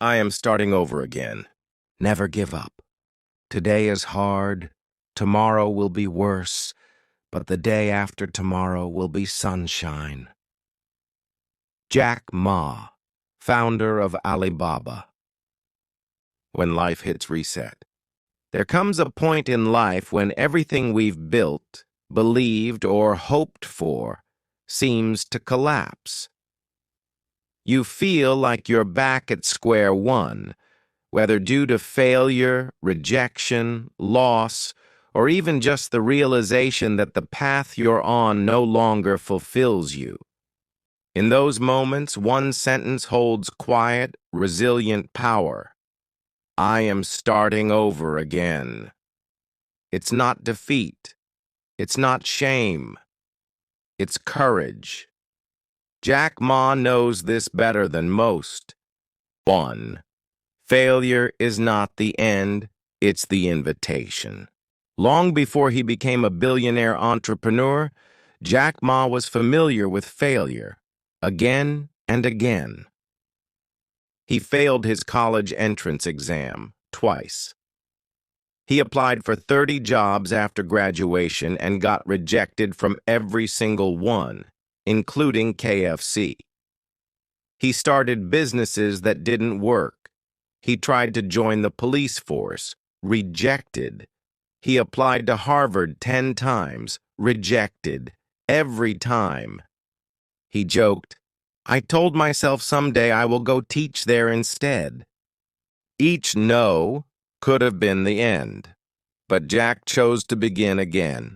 I am starting over again. Never give up. Today is hard. Tomorrow will be worse, but the day after tomorrow will be sunshine. Jack Ma, founder of Alibaba. When life hits reset, there comes a point in life when everything we've built, believed, or hoped for seems to collapse. You feel like you're back at square one, whether due to failure, rejection, loss, or even just the realization that the path you're on no longer fulfills you. In those moments, one sentence holds quiet, resilient power. I am starting over again. It's not defeat. It's not shame. It's courage. Jack Ma knows this better than most. 1. Failure is not the end, it's the invitation. Long before he became a billionaire entrepreneur, Jack Ma was familiar with failure, again and again. He failed his college entrance exam twice. He applied for 30 jobs after graduation and got rejected from every single one, including KFC. He started businesses that didn't work. He tried to join the police force, rejected. He applied to Harvard 10 times, rejected, every time. He joked, I told myself someday I will go teach there instead. Each no could have been the end, but Jack chose to begin again.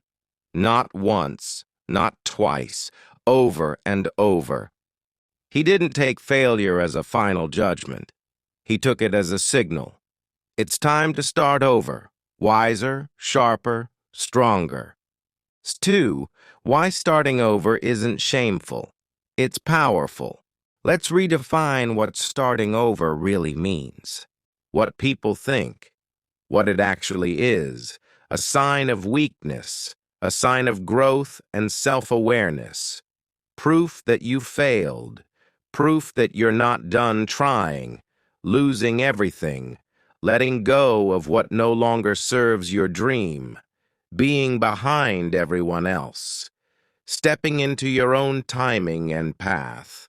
Not once, not twice, over and over. He didn't take failure as a final judgment. He took it as a signal. It's time to start over, wiser, sharper, stronger. 2. Why starting over isn't shameful. It's powerful. Let's redefine what starting over really means. What people think. What it actually is. A sign of weakness. A sign of growth and self-awareness. Proof that you failed. Proof that you're not done trying. Losing everything, letting go of what no longer serves your dream, being behind everyone else, stepping into your own timing and path.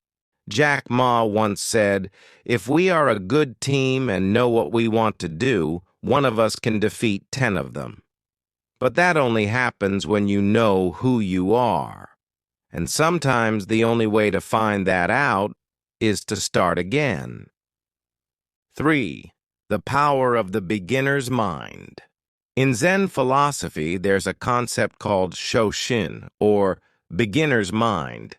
Jack Ma once said, if we are a good team and know what we want to do, one of us can defeat 10 of them. But that only happens when you know who you are. And sometimes the only way to find that out is to start again. 3. The power of the beginner's mind. In Zen philosophy, there's a concept called shoshin, or beginner's mind.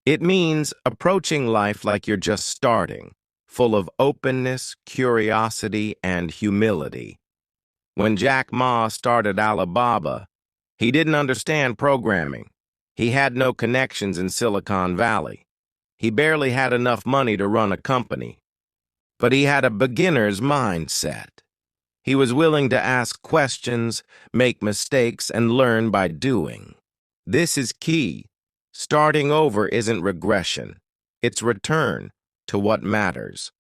It means approaching life like you're just starting, full of openness, curiosity, and humility. When Jack Ma started Alibaba, he didn't understand programming. He had no connections in Silicon Valley. He barely had enough money to run a company. But he had a beginner's mindset. He was willing to ask questions, make mistakes, and learn by doing. This is key. Starting over isn't regression. It's return to what matters.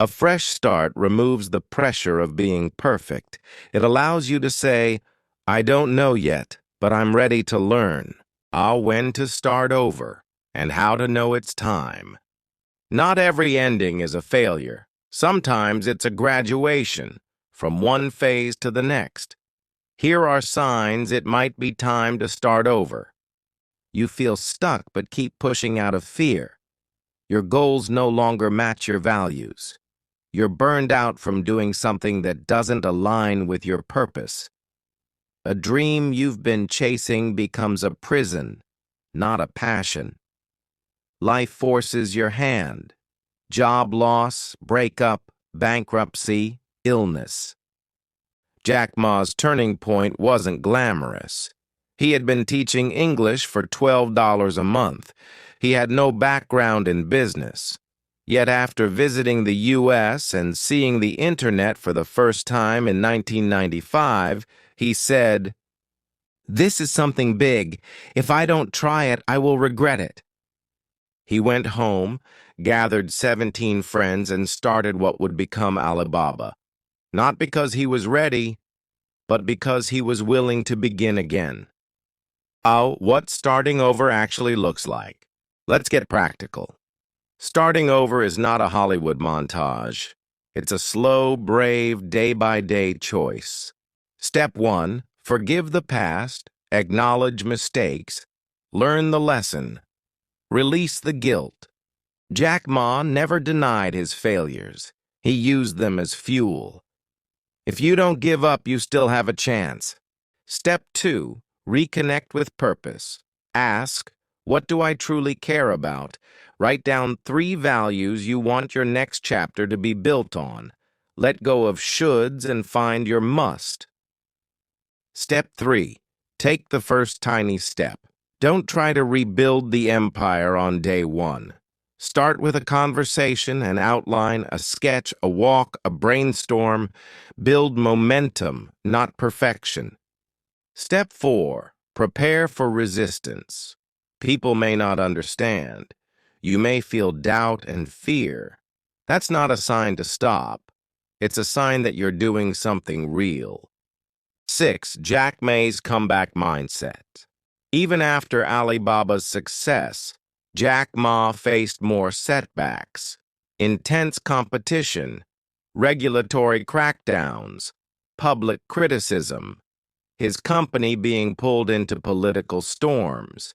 A fresh start removes the pressure of being perfect. It allows you to say, I don't know yet, but I'm ready to learn. I'll when to start over, and how to know it's time. Not every ending is a failure. Sometimes it's a graduation, from one phase to the next. Here are signs it might be time to start over. You feel stuck but keep pushing out of fear. Your goals no longer match your values. You're burned out from doing something that doesn't align with your purpose. A dream you've been chasing becomes a prison, not a passion. Life forces your hand. Job loss, breakup, bankruptcy, illness. Jack Ma's turning point wasn't glamorous. He had been teaching English for $12 a month. He had no background in business. Yet after visiting the U.S. and seeing the internet for the first time in 1995, he said, "This is something big. If I don't try it, I will regret it." He went home, gathered 17 friends, and started what would become Alibaba. Not because he was ready, but because he was willing to begin again. Oh, what starting over actually looks like. Let's get practical. Starting over is not a Hollywood montage. It's a slow, brave, day-by-day choice. Step 1, forgive the past, acknowledge mistakes, learn the lesson, release the guilt. Jack Ma never denied his failures. He used them as fuel. If you don't give up, you still have a chance. Step 2, reconnect with purpose. Ask, what do I truly care about? Write down 3 values you want your next chapter to be built on. Let go of shoulds and find your must. Step 3, take the first tiny step. Don't try to rebuild the empire on day 1. Start with a conversation, an outline, a sketch, a walk, a brainstorm. Build momentum, not perfection. Step 4, prepare for resistance. People may not understand. You may feel doubt and fear. That's not a sign to stop. It's a sign that you're doing something real. 6, Jack Ma's comeback mindset. Even after Alibaba's success, Jack Ma faced more setbacks, intense competition, regulatory crackdowns, public criticism, his company being pulled into political storms.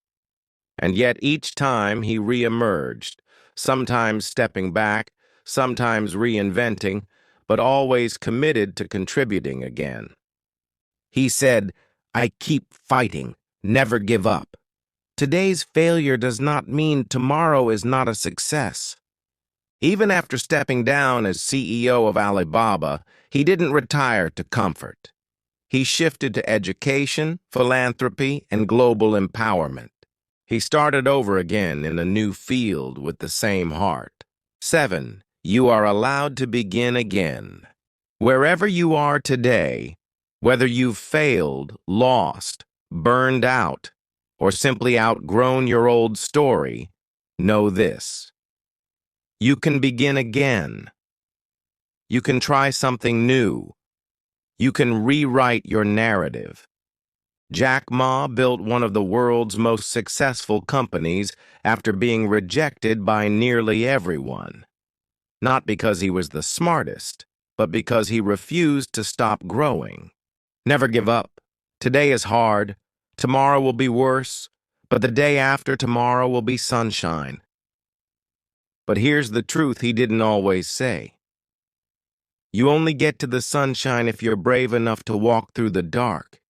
And yet each time he re-emerged, sometimes stepping back, sometimes reinventing, but always committed to contributing again. He said, I keep fighting, never give up. Today's failure does not mean tomorrow is not a success. Even after stepping down as CEO of Alibaba, he didn't retire to comfort. He shifted to education, philanthropy, and global empowerment. He started over again in a new field with the same heart. 7, you are allowed to begin again. Wherever you are today, whether you've failed, lost, burned out, or simply outgrown your old story, know this. You can begin again. You can try something new. You can rewrite your narrative. Jack Ma built one of the world's most successful companies after being rejected by nearly everyone. Not because he was the smartest, but because he refused to stop growing. Never give up. Today is hard. Tomorrow will be worse, but the day after tomorrow will be sunshine. But here's the truth he didn't always say. You only get to the sunshine if you're brave enough to walk through the dark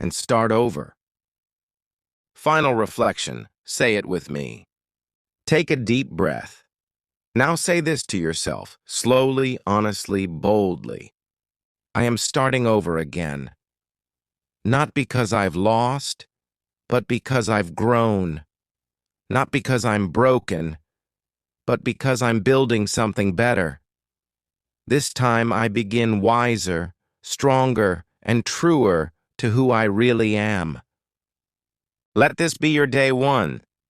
and start over. Final reflection. Say it with me. Take a deep breath. Now say this to yourself, slowly, honestly, boldly. I am starting over again. Not because I've lost, but because I've grown. Not because I'm broken, but because I'm building something better. This time I begin wiser, stronger, and truer to who I really am. Let this be your day 1.